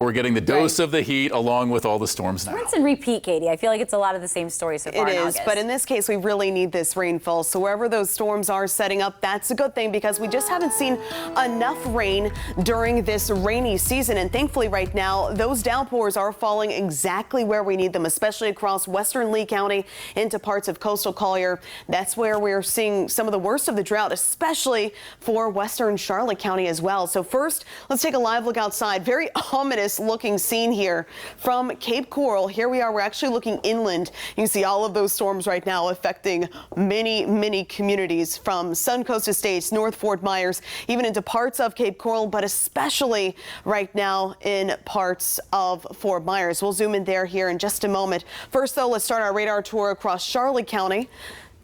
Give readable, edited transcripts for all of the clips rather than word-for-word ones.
We're getting the dose of the heat along with all the storms now. Rinse and repeat, Katie. I feel like it's a lot of the same story so far. It is, but in this case, we really need this rainfall. So wherever those storms are setting up, that's a good thing because we just haven't seen enough rain during this rainy season. And thankfully right now, those downpours are falling exactly where we need them, especially across western Lee County into parts of coastal Collier. That's where we're seeing some of the worst of the drought, especially for western Charlotte County as well. So first, let's take a live look outside. Very ominous looking scene here from Cape Coral. Here we are. We're actually looking inland. You can see all of those storms right now affecting many communities from Suncoast Estates, North Fort Myers, even into parts of Cape Coral, but especially right now in parts of Fort Myers. We'll zoom in there here in just a moment. First, though, let's start our radar tour across Charlotte County.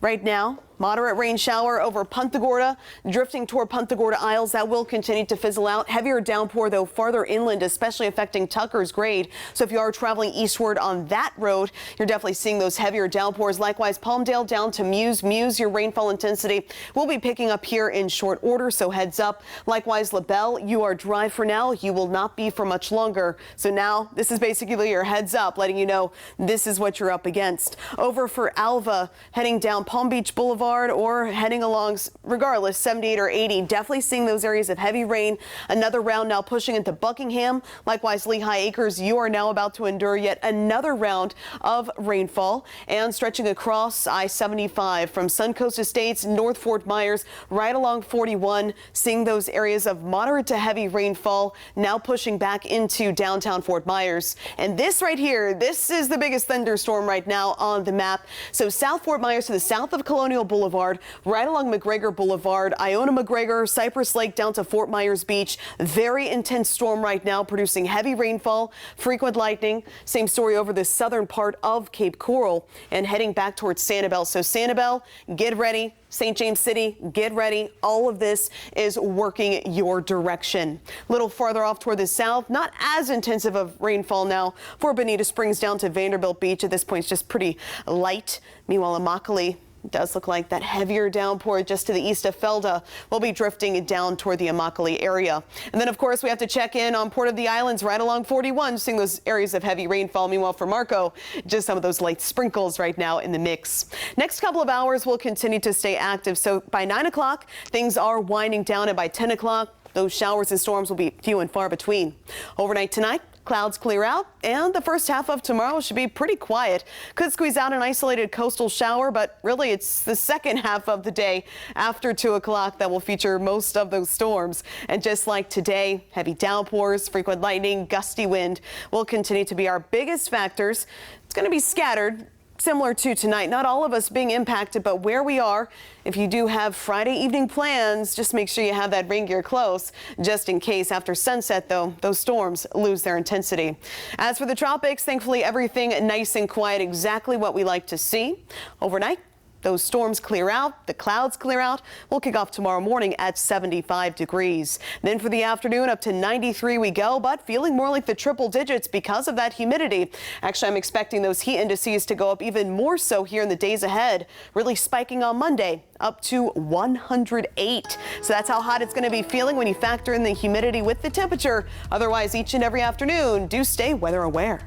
Right now, moderate rain shower over Punta Gorda, drifting toward Punta Gorda Isles. That will continue to fizzle out. Heavier downpour, though, farther inland, especially affecting Tucker's Grade. So if you are traveling eastward on that road, you're definitely seeing those heavier downpours. Likewise, Palmdale down to Muse. Muse, your rainfall intensity will be picking up here in short order, so heads up. Likewise, LaBelle, you are dry for now. You will not be for much longer. So now this is basically your heads up, letting you know this is what you're up against. Over for Alva, heading down Palm Beach Boulevard or heading along, regardless, 78 or 80. Definitely seeing those areas of heavy rain. Another round now pushing into Buckingham. Likewise, Lehigh Acres, you are now about to endure yet another round of rainfall and stretching across I-75 from Suncoast Estates, North Fort Myers, right along 41, seeing those areas of moderate to heavy rainfall now pushing back into downtown Fort Myers. And this right here, this is the biggest thunderstorm right now on the map. So South Fort Myers to the south of Colonial Boulevard, right along McGregor Boulevard, Iona McGregor, Cypress Lake down to Fort Myers Beach. Very intense storm right now, producing heavy rainfall, frequent lightning. Same story over the southern part of Cape Coral and heading back towards Sanibel. So Sanibel, get ready. St. James City, get ready. All of this is working your direction. A little farther off toward the south, not as intensive of rainfall now for Bonita Springs down to Vanderbilt Beach. At this point, it's just pretty light. Meanwhile, Immokalee does look like that heavier downpour just to the east of Felda will be drifting down toward the Immokalee area. And then, of course, we have to check in on Port of the Islands right along 41, seeing those areas of heavy rainfall. Meanwhile, for Marco, just some of those light sprinkles right now in the mix. Next couple of hours will continue to stay active. So by 9 o'clock, things are winding down, and by 10 o'clock, those showers and storms will be few and far between. Overnight tonight, clouds clear out, and the first half of tomorrow should be pretty quiet. Could squeeze out an isolated coastal shower, but really it's the second half of the day after 2 o'clock that will feature most of those storms. And just like today, heavy downpours, frequent lightning, gusty wind will continue to be our biggest factors. It's going to be scattered, similar to tonight. Not all of us being impacted, but where we are, if you do have Friday evening plans, just make sure you have that rain gear close, just in case. After sunset, though, those storms lose their intensity. As for the tropics, thankfully everything nice and quiet, exactly what we like to see. Overnight, those storms clear out, the clouds clear out. We'll kick off tomorrow morning at 75 degrees. Then for the afternoon, up to 93 we go, but feeling more like the triple digits because of that humidity. Actually, I'm expecting those heat indices to go up even more so here in the days ahead, really spiking on Monday up to 108. So that's how hot it's going to be feeling when you factor in the humidity with the temperature. Otherwise, each and every afternoon, do stay weather aware.